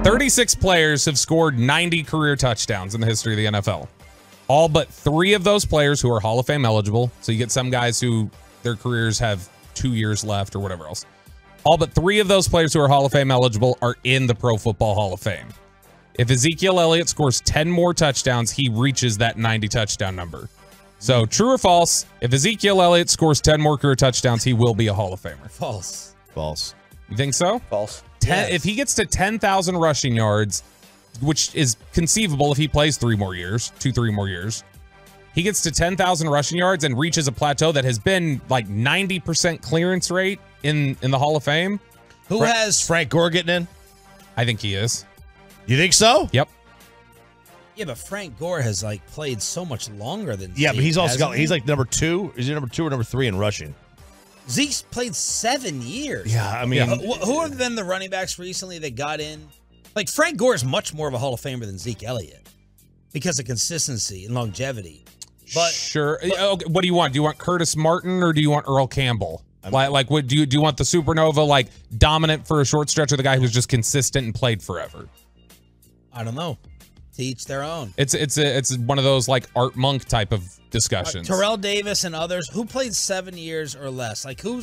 36 players have scored 90 career touchdowns in the history of the NFL. All but 3 of those players who are Hall of Fame eligible. So you get some guys who their careers have 2 years left or whatever else. All but 3 of those players who are Hall of Fame eligible are in the Pro Football Hall of Fame. If Ezekiel Elliott scores 10 more touchdowns, he reaches that 90 touchdown number. So true or false, if Ezekiel Elliott scores 10 more career touchdowns, he will be a Hall of Famer. False. False. You think so? False. Yes. If he gets to 10,000 rushing yards, which is conceivable if he plays 3 more years, 2-3 more years, he gets to 10,000 rushing yards and reaches a plateau that has been like 90% clearance rate in the Hall of Fame. Who has Frank Gore getting in? I think he is. You think so? Yep. Yeah, but Frank Gore has like played so much longer than Yeah, Zeke, but he's also hasn't got, he? he's like number 2. Is he number 2 or number 3 in rushing? Zeke's played 7 years. Yeah, I mean, who have been the running backs recently that got in? Like Frank Gore is much more of a Hall of Famer than Zeke Elliott because of consistency and longevity. But sure. Okay, what do you want? Do you want Curtis Martin or do you want Earl Campbell? Like what do you want the supernova, like dominant for a short stretch, or the guy who's just consistent and played forever? I don't know. To each their own. It's one of those like Art Monk type of discussions. Terrell Davis and others who played 7 years or less. Like who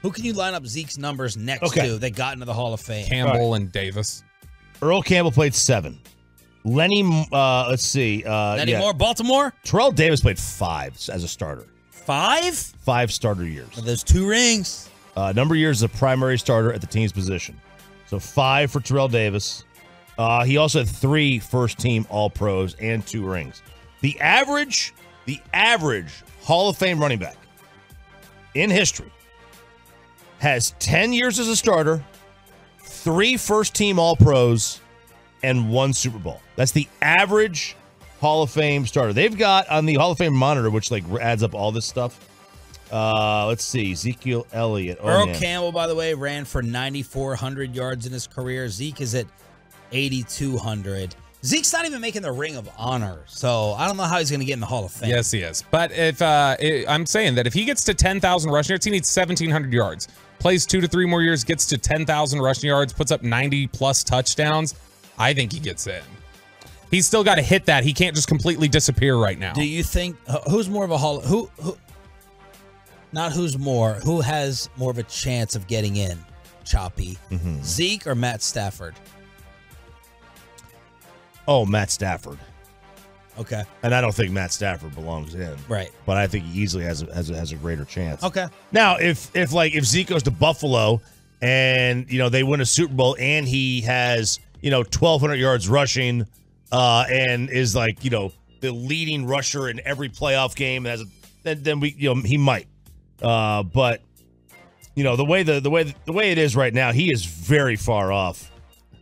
can you line up Zeke's numbers next to that got into the Hall of Fame? Campbell and Davis. Earl Campbell played 7. Lenny, let's see. Lenny Moore, Baltimore? Terrell Davis played 5 as a starter. 5? 5 starter years. Well, there's 2 rings. Number of years as a primary starter at the team's position. So 5 for Terrell Davis. He also had 3 first-team All-Pros and 2 rings. The average Hall of Fame running back in history has 10 years as a starter, 3 first-team All-Pros, and 1 Super Bowl. That's the average Hall of Fame starter. They've got on the Hall of Fame monitor, which like adds up all this stuff. Let's see. Ezekiel Elliott. Earl Campbell, by the way, ran for 9,400 yards in his career. Zeke is at 8,200. Zeke's not even making the Ring of Honor, so I don't know how he's going to get in the Hall of Fame. Yes, he is. But if I'm saying that if he gets to 10,000 rushing yards, he needs 1,700 yards. Plays 2 to 3 more years, gets to 10,000 rushing yards, puts up 90-plus touchdowns. I think he gets in. He's still got to hit that. He can't just completely disappear right now. Do you think who's more of a Hall? Who has more of a chance of getting in? Choppy, Zeke or Matt Stafford? Oh, Matt Stafford. Okay. And I don't think Matt Stafford belongs in. Right. But I think he easily has a greater chance. Okay. Now, if Zeke goes to Buffalo and, they win a Super Bowl and he has, 1,200 yards rushing and is like, the leading rusher in every playoff game, then we, he might. But, the way it is right now, he is very far off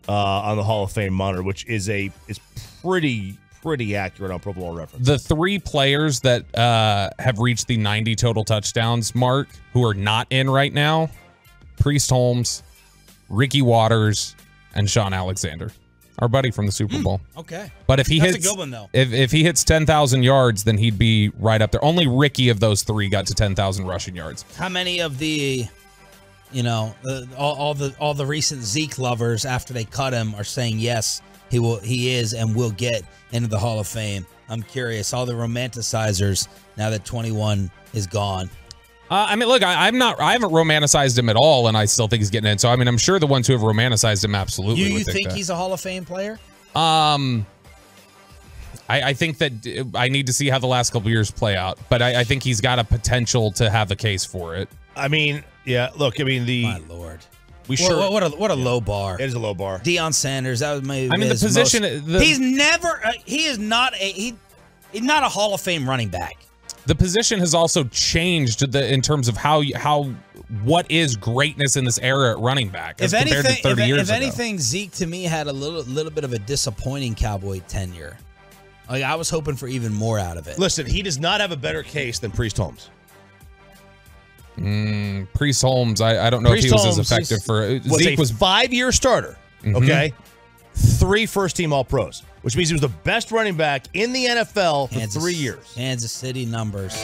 on the Hall of Fame monitor, which is pretty accurate on Pro Football Reference. The 3 players that have reached the 90 total touchdowns mark who are not in right now, Priest Holmes, Ricky Waters, and Sean Alexander, our buddy from the Super Bowl. Okay. But if he That's hits a good one, though. If he hits 10,000 yards, then he'd be right up there. Only Ricky of those 3 got to 10,000 rushing yards. How many of the all the recent Zeke lovers after they cut him are saying yes, he is and will get into the Hall of Fame? I'm curious. All the romanticizers now that 21 is gone. Look, I haven't romanticized him at all, and I still think he's getting in. So, I'm sure the ones who have romanticized him absolutely You would think he's a Hall of Fame player? I think that I need to see how the last couple years play out, but I think he's got a potential to have a case for it. Yeah, look, My Lord. We What a low bar. It is a low bar. Deion Sanders, that was maybe the position he's never he's not a Hall of Fame running back. The position has also changed in terms of what is greatness in this era at running back as compared to 30 years ago. If anything, Zeke to me had a little bit of a disappointing Cowboy tenure. Like I was hoping for even more out of it. Listen, he does not have a better case than Priest Holmes. Priest Holmes, I don't know if he was as effective for Zeke was 5-year starter. Okay, 3 first-team All-Pros, which means he was the best running back in the NFL for 3 years. Kansas City numbers.